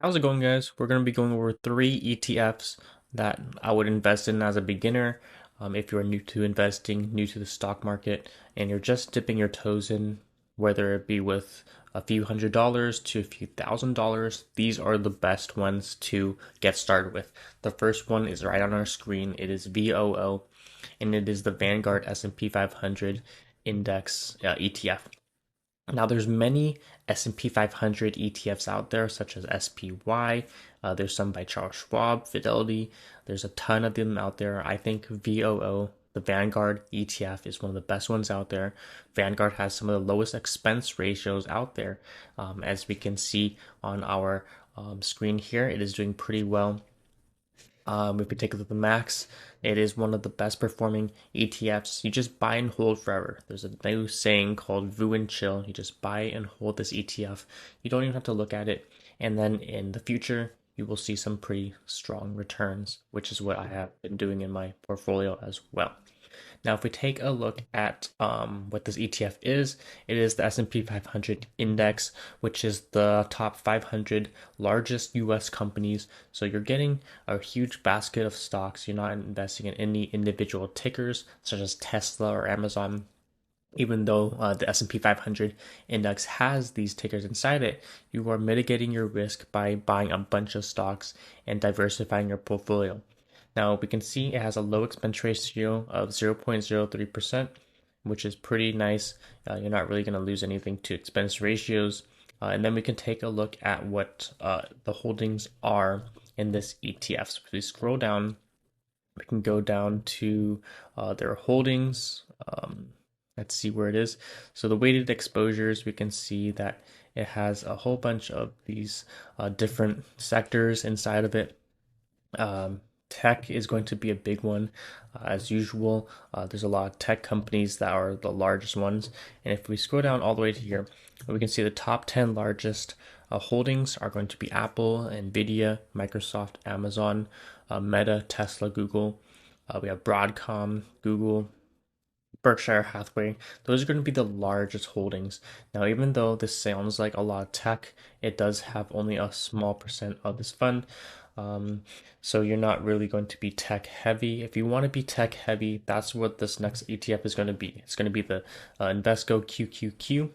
How's it going, guys? We're going to be going over three ETFs that I would invest in as a beginner. If you're new to investing, new to the stock market, and you're just dipping your toes in, whether it be with a few $100s to a few $1,000, these are the best ones to get started with. The first one is right on our screen. It is VOO, and it is the Vanguard S&P 500 Index ETF. Now, there's many S&P 500 ETFs out there, such as SPY. There's some by Charles Schwab, Fidelity. There's a ton of them out there. I think VOO, the Vanguard ETF, is one of the best ones out there. Vanguard has some of the lowest expense ratios out there. As we can see on our screen here, it is doing pretty well. If we take a look at the max, it is one of the best performing ETFs. You just buy and hold forever. There's a new saying called "View and Chill." You just buy and hold this ETF. You don't even have to look at it. And then in the future, you will see some pretty strong returns, which is what I have been doing in my portfolio as well. Now, if we take a look at what this ETF is, it is the S&P 500 index, which is the top 500 largest US companies. So you're getting a huge basket of stocks. You're not investing in any individual tickers, such as Tesla or Amazon. Even though the S&P 500 index has these tickers inside it, you are mitigating your risk by buying a bunch of stocks and diversifying your portfolio. Now we can see it has a low expense ratio of 0.03%, which is pretty nice. You're not really going to lose anything to expense ratios. And then we can take a look at what the holdings are in this ETF. So if we scroll down, we can go down to their holdings. Let's see where it is. So the weighted exposures, we can see that it has a whole bunch of these different sectors inside of it. Tech is going to be a big one, as usual. There's a lot of tech companies that are the largest ones. And if we scroll down all the way to here, we can see the top 10 largest holdings are going to be Apple, Nvidia, Microsoft, Amazon, Meta, Tesla, Google. We have Broadcom, Google, Berkshire Hathaway. Those are going to be the largest holdings. Now, even though this sounds like a lot of tech, it does have only a small percent of this fund. So you're not really going to be tech heavy. If you want to be tech heavy, that's what this next ETF is going to be. It's going to be the Invesco QQQ,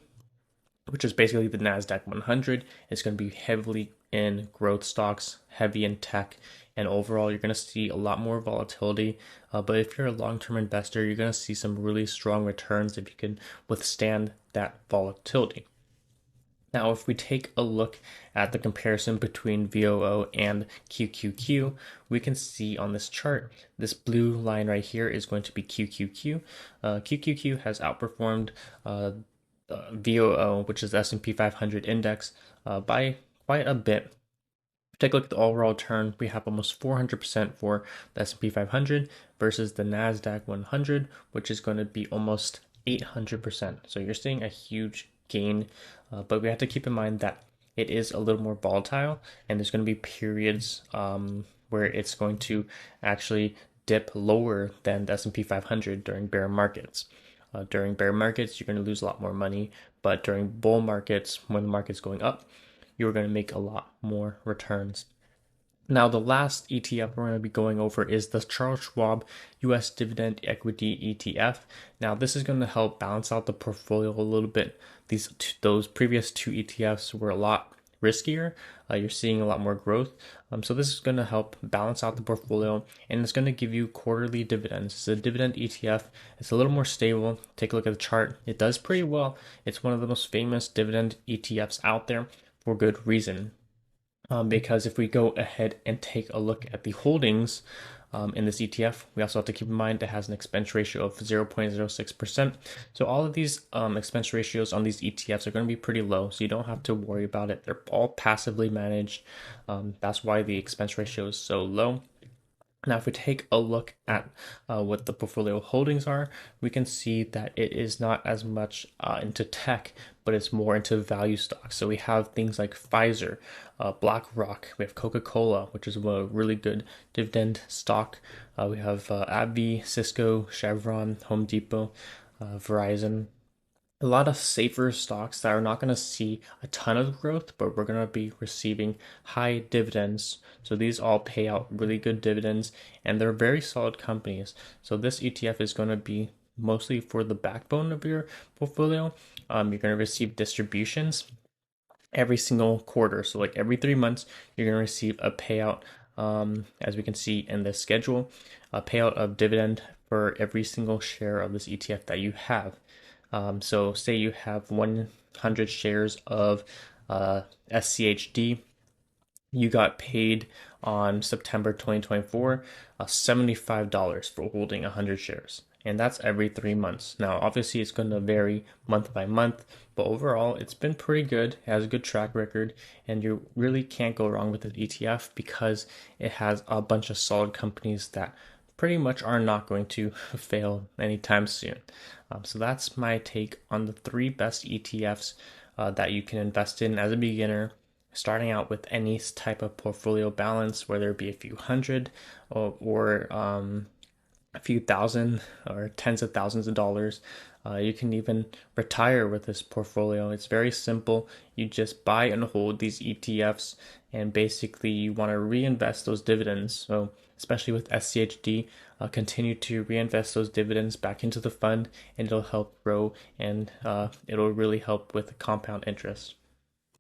which is basically the NASDAQ 100. It's going to be heavily in growth stocks, heavy in tech, and overall, you're going to see a lot more volatility. But if you're a long-term investor, you're going to see some really strong returns if you can withstand that volatility. Now, if we take a look at the comparison between VOO and QQQ, we can see on this chart, this blue line right here is going to be QQQ. QQQ has outperformed VOO, which is the S&P 500 index, by quite a bit. Take a look at the overall return. We have almost 400% for the S&P 500 versus the NASDAQ 100, which is going to be almost 800%. So you're seeing a huge gain, but we have to keep in mind that it is a little more volatile, and there's going to be periods where it's going to actually dip lower than the S&P 500 during bear markets. During bear markets, you're going to lose a lot more money, but during bull markets, when the market's going up, you're going to make a lot more returns. Now, the last ETF we're going to be going over is the Charles Schwab US Dividend Equity ETF. Now, this is going to help balance out the portfolio a little bit. Those previous two ETFs were a lot riskier. You're seeing a lot more growth. So this is going to help balance out the portfolio, and it's going to give you quarterly dividends. It's a dividend ETF. It's a little more stable. Take a look at the chart. It does pretty well. It's one of the most famous dividend ETFs out there for good reason. Because if we go ahead and take a look at the holdings in this ETF, we also have to keep in mind it has an expense ratio of 0.06%. So all of these expense ratios on these ETFs are going to be pretty low, so you don't have to worry about it. They're all passively managed. That's why the expense ratio is so low. Now, if we take a look at what the portfolio holdings are, we can see that it is not as much into tech, but it's more into value stocks. So we have things like Pfizer, BlackRock, we have Coca-Cola, which is a really good dividend stock. We have AbbVie, Cisco, Chevron, Home Depot, Verizon. a lot of safer stocks that are not going to see a ton of growth, but we're going to be receiving high dividends. So these all pay out really good dividends, and they're very solid companies. So this ETF is going to be mostly for the backbone of your portfolio. You're going to receive distributions every single quarter. So like every 3 months, you're going to receive a payout, as we can see in the schedule, a payout of dividend for every single share of this ETF that you have. So say you have 100 shares of SCHD, you got paid on September 2024 $75 for holding 100 shares. And that's every 3 months. Now, obviously, it's going to vary month by month, but overall, it's been pretty good. It has a good track record, and you really can't go wrong with the ETF because it has a bunch of solid companies that pretty much are not going to fail anytime soon. So that's my take on the three best ETFs that you can invest in as a beginner, starting out with any type of portfolio balance, whether it be a few hundred or a few thousand or tens of thousands of dollars. You can even retire with this portfolio. It's very simple. You just buy and hold these ETFs, and basically you want to reinvest those dividends. So, especially with SCHD, continue to reinvest those dividends back into the fund, and it'll help grow, and it'll really help with the compound interest.